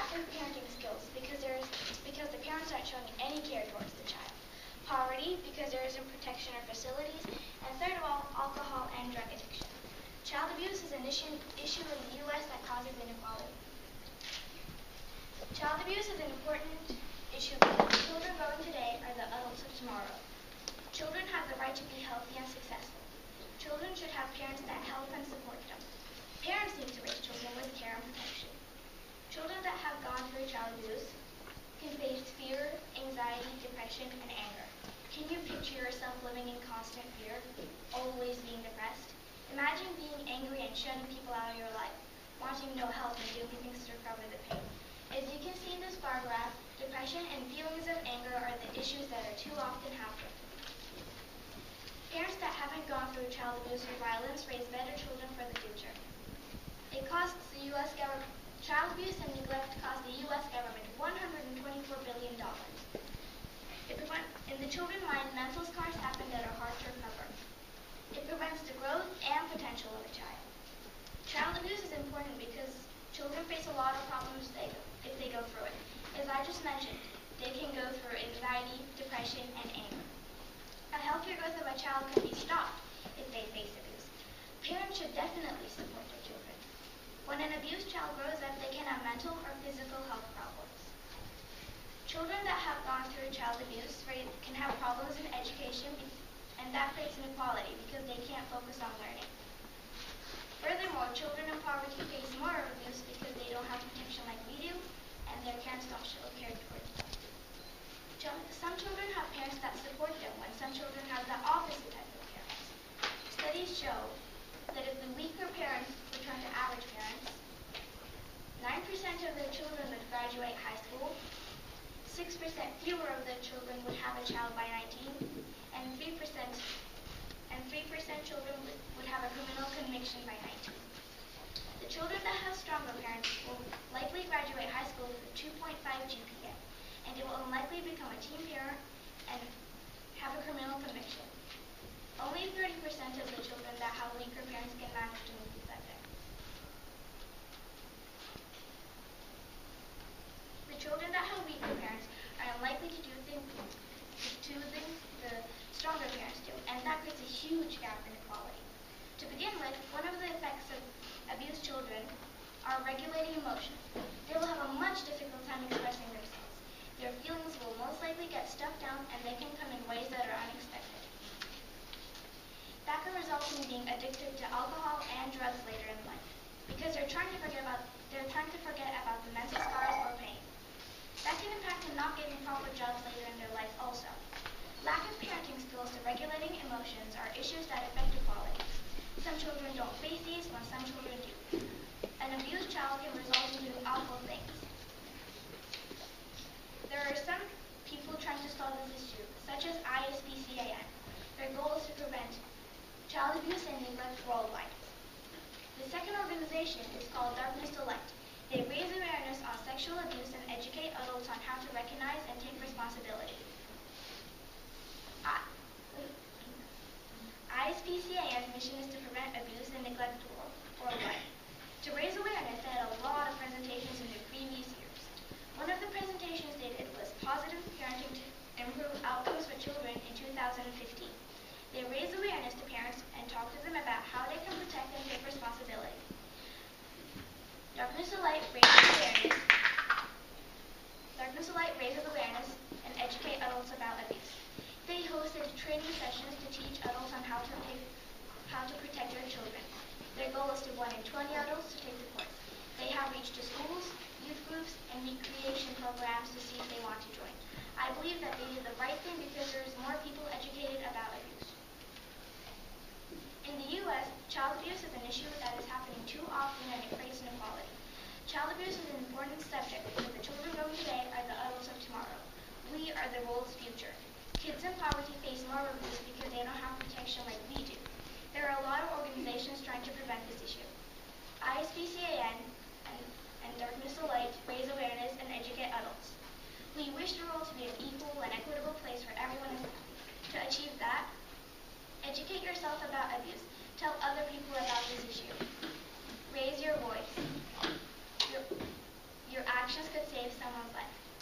lack of parenting skills because the parents aren't showing any care towards the child. Poverty because there isn't protection or facilities. And third of all, alcohol and drug addiction. Child abuse is an issue in the U.S. that causes inequality. Child abuse is an important issue because the children growing today are the adults of tomorrow. Children have the right to be healthy and successful. Children should have parents that help and support them. Parents need to raise children with care and protection. Children that have gone through child abuse can face fear, anxiety, depression, and anger. Can you picture yourself living in constant fear, always being depressed? Imagine being angry and shutting people out of your life, wanting no help and doing things to recover the pain. As you can see in this bar graph, depression and feelings of anger are the issues that are too often happening. Parents that haven't gone through child abuse or violence raise better children for the future. It costs the U.S. government, child abuse and neglect cost the U.S. government $124 billion. In the children's mind, mental scars happen that are hard to recover. It prevents the growth and potential of a child. Child abuse is important because children face a lot of problems if they go through it. As I just mentioned, they can go through anxiety, depression, and anger. A healthier growth of a child can be stopped if they face abuse. Parents should definitely support their children. When an abused child grows up, they can have mental or physical health problems. Children that have gone through child abuse can have problems in education, and that creates inequality because they can't focus on learning. Furthermore, children in poverty face more abuse because they don't have protection like we do, and their parents don't show care towards them. Some children have parents that support them, when some children have the opposite type of parents. Studies show that if the weaker parents return to average parents, 9% of the children would graduate high school, 6% fewer of the children would have a child by 19, and 3% children would have a criminal conviction by 19. The children that have stronger parents will likely graduate high school with a 2.5 GPA, and they will unlikely become a teen parent and have a criminal conviction. Only 30% of the children that have weaker parents can manage to move with that parents. The children that have weaker parents are unlikely to do things the stronger parents do, and that creates a huge gap in equality. To begin with, one of the effects of abused children are regulating emotions. They will have a much difficult time expressing themselves. Their feelings will most likely get stuffed down, and they can come in ways that are unexpected. That can result in being addicted to alcohol and drugs later in life, because they're trying to forget about the mental scars or pain. That can impact them not getting proper jobs later in their life also. Lack of parenting skills to regulating emotions are issues that affect equality. Some children don't face these, while some children do. An abused child can result in doing awful things. There are some people trying to solve this issue, such as ISPCAN. Their goal is to prevent child abuse and neglect worldwide. The second organization is called Darkness to Light. They raise awareness on sexual abuse and educate adults on how to recognize and take responsibility. ISPCAN's mission is to prevent abuse and neglect worldwide. To raise awareness, they had a lot of presentations in the previous years. One of the presentations they did was Positive Parenting to Improve Outcomes for Children in 2015. They raised awareness to parents and talked to them about how they can protect and take responsibility. Darkness to Light raises awareness and educate adults about abuse. They hosted training sessions to teach adults on how to protect their children. Their goal is to 1 in 20 adults to take the course. They have reached to schools, youth groups, and recreation programs to see if they want to join. I believe that they did the right thing because there is more people educated about abuse. In the U.S., child abuse is an issue that is happening too often, and it creates inequality. Child abuse is an important subject because the children growing today are the adults of tomorrow. We are the world's future. Kids in poverty face more abuse because they don't have protection like we do. There are a lot of organizations trying to prevent this issue. ISPCAN and Darkness to Light raise awareness and educate adults. We wish the world to be an equal and equitable place where everyone is happy. To achieve that, educate yourself about abuse. Tell other people about this issue. Raise your voice. Your actions could save someone's life.